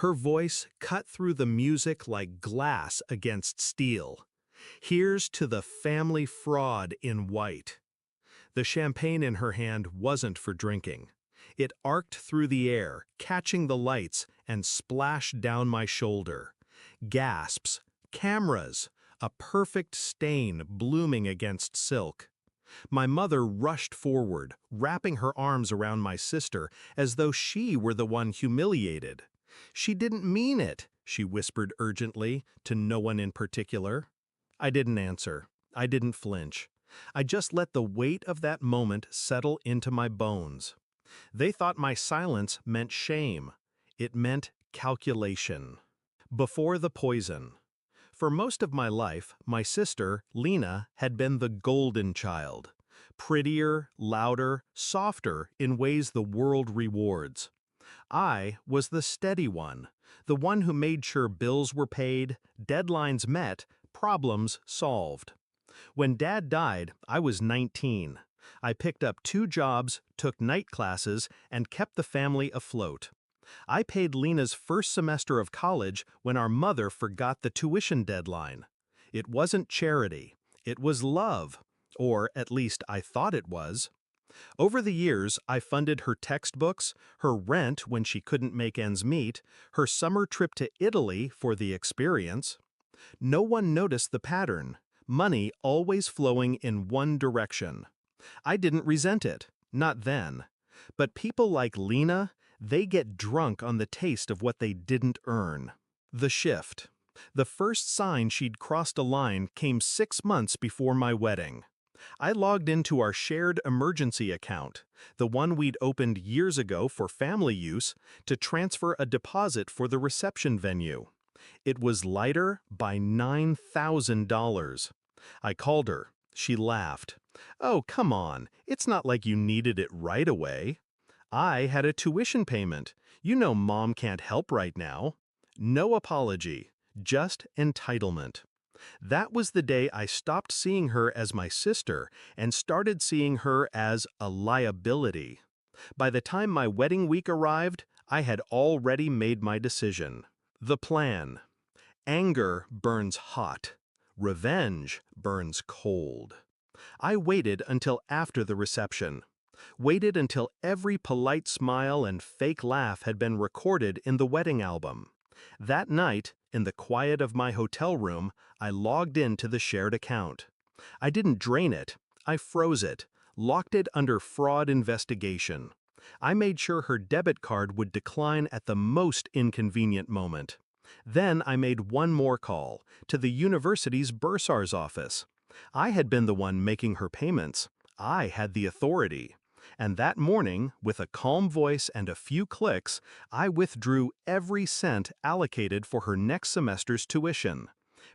Her voice cut through the music like glass against steel. Here's to the family fraud in white. The champagne in her hand wasn't for drinking. It arced through the air, catching the lights, and splashed down my shoulder. Gasps, cameras, a perfect stain blooming against silk. My mother rushed forward, wrapping her arms around my sister as though she were the one humiliated. "She didn't mean it," she whispered urgently, to no one in particular. I didn't answer. I didn't flinch. I just let the weight of that moment settle into my bones. They thought my silence meant shame. It meant calculation. Before the poison. For most of my life, my sister, Lena, had been the golden child. Prettier, louder, softer in ways the world rewards. I was the steady one, the one who made sure bills were paid, deadlines met, problems solved. When Dad died, I was 19. I picked up 2 jobs, took night classes, and kept the family afloat. I paid Lena's first semester of college when our mother forgot the tuition deadline. It wasn't charity. It was love. Or at least I thought it was. Over the years, I funded her textbooks, her rent when she couldn't make ends meet, her summer trip to Italy for the experience. No one noticed the pattern. Money always flowing in one direction. I didn't resent it. Not then. But people like Lena, they get drunk on the taste of what they didn't earn. The shift. The first sign she'd crossed a line came 6 months before my wedding. I logged into our shared emergency account, the one we'd opened years ago for family use, to transfer a deposit for the reception venue. It was lighter by $9,000. I called her. She laughed. "Oh, come on. It's not like you needed it right away." "I had a tuition payment. You know Mom can't help right now." No apology, just entitlement. That was the day I stopped seeing her as my sister and started seeing her as a liability. By the time my wedding week arrived, I had already made my decision. The plan. Anger burns hot. Revenge burns cold. I waited until after the reception. Waited until every polite smile and fake laugh had been recorded in the wedding album. That night, in the quiet of my hotel room, I logged into the shared account. I didn't drain it. I froze it, locked it under fraud investigation. I made sure her debit card would decline at the most inconvenient moment. Then I made one more call, to the university's bursar's office. I had been the one making her payments. I had the authority. And that morning, with a calm voice and a few clicks, I withdrew every cent allocated for her next semester's tuition.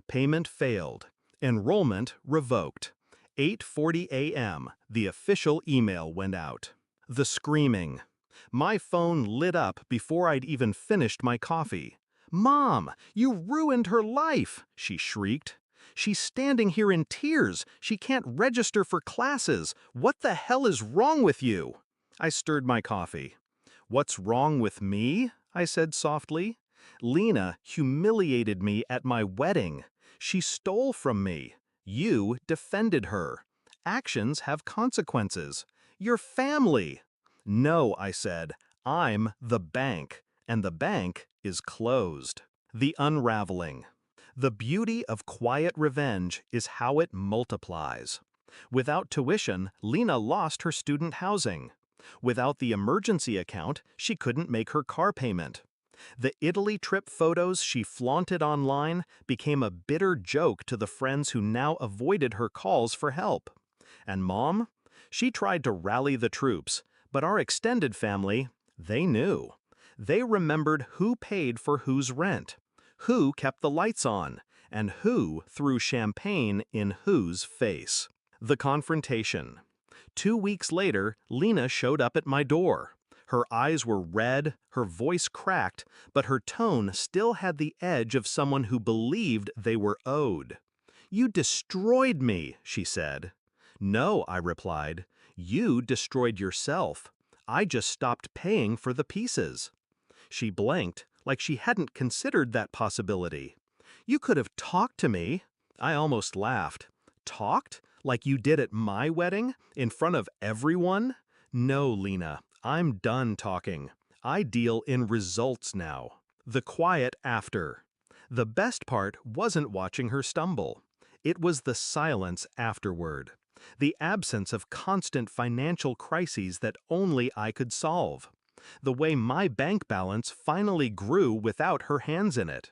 Payment failed. Enrollment revoked. 8:40 a.m., the official email went out. The screaming. My phone lit up before I'd even finished my coffee. "Mom, you ruined her life!" she shrieked. "She's standing here in tears. She can't register for classes. What the hell is wrong with you?" I stirred my coffee. "What's wrong with me?" I said softly. "Lena humiliated me at my wedding. She stole from me. You defended her. Actions have consequences. You're family." "No," I said. "I'm the bank, and the bank is closed." The unraveling. The beauty of quiet revenge is how it multiplies. Without tuition, Lena lost her student housing. Without the emergency account, she couldn't make her car payment. The Italy trip photos she flaunted online became a bitter joke to the friends who now avoided her calls for help. And Mom? She tried to rally the troops, but our extended family, they knew. They remembered who paid for whose rent, who kept the lights on, and who threw champagne in whose face. The confrontation. 2 weeks later, Lena showed up at my door. Her eyes were red, her voice cracked, but her tone still had the edge of someone who believed they were owed. "You destroyed me," she said. "No," I replied. "You destroyed yourself. I just stopped paying for the pieces." She blinked, like she hadn't considered that possibility. You could have talked to me. I almost laughed. Talked? Like you did at my wedding? In front of everyone? No, Lena, I'm done talking. I deal in results now. The quiet after. The best part wasn't watching her stumble. It was the silence afterward. The absence of constant financial crises that only I could solve. The way my bank balance finally grew without her hands in it.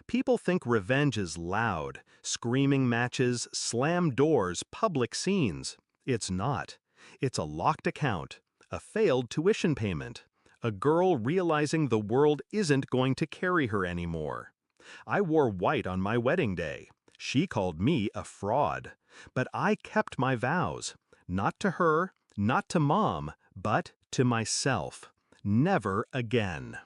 People think revenge is loud, screaming matches, slam doors, public scenes. It's not. It's a locked account, a failed tuition payment, a girl realizing the world isn't going to carry her anymore. I wore white on my wedding day. She called me a fraud. But I kept my vows. Not to her, not to Mom, but to myself. Never again.